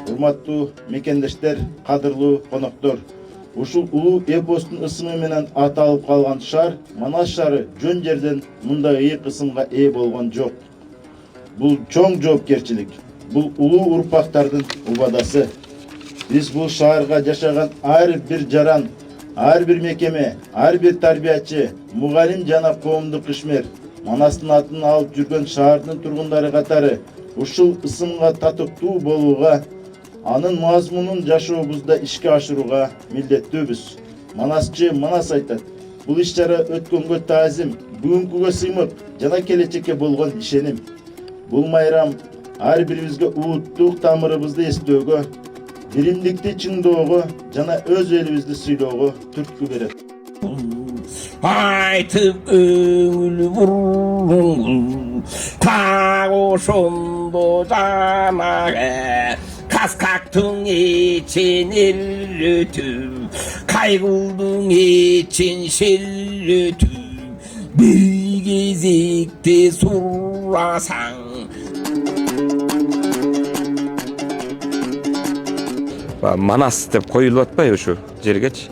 Урматтуу мекендештер, кадырлуу коноктор, ушул улуу эпостун ысымы менен аталып калган шаар Манас шаары жөн жерден мындай ыйык ысымга ээ болгон жок. Бул чоң жоопкерчилик, бул улуу урпактардын убадасы. Биз бул шаарга жашаган ар бир жаран, ар бир мекеме, ар бир тарбиячы, мугалим жана коомдук ишмер Манастын атын алып жүргөн шаардын тургундары катары ушул ысымга татыктуу болууга, анын мазмунун жашообузда ишке ашырууга милдеттүүбүз. Манасчы Манас айтат: бул иш-чара өткөнгө таазим, бүгүнкүгө сыймык жана келечекке болгон ишеним. Бул майрам ар бирибизге улуттук тамырыбызды эстөөгө, биримдикти чыңдоого жана өз элибизди сыйлоого түрткү берет. Айтып өңүл буруңул так ошондо жанага каскактың эчен элөтүп, кайгылдың эчен шеллөтүп, бир кезекте сурасаң. Манас деп коюлуп атпайбы ушу жергечи?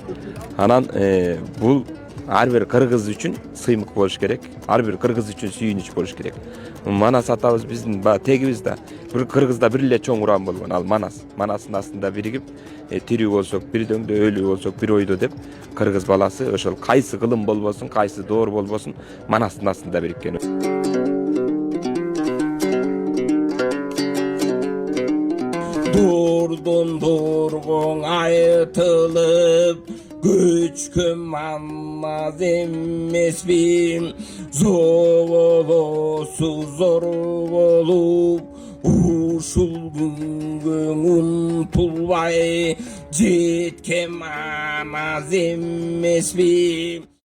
Анан бул ар бир кыргыз үчүн сыймык болуш керек, ар бир кыргыз үчүн сүйүнүч болуш керек. Манас атабыз биздин тегибиз да, бир кыргызда бир эле чоң уран болгон, ал Манас. Манастын астында биригип, тирүү болсок бирдеңде, өлүү болсок бир ойдо деп, кыргыз баласы ошол кайсы кылым болбосун, кайсы доор болбосун, Манастын астында бириккен. Дордон доргоң айтылып, көчкөн Манас эмеспи, зоболосу зор болуп, ушул күнгө унтулбай жеткен Манас эмеспи.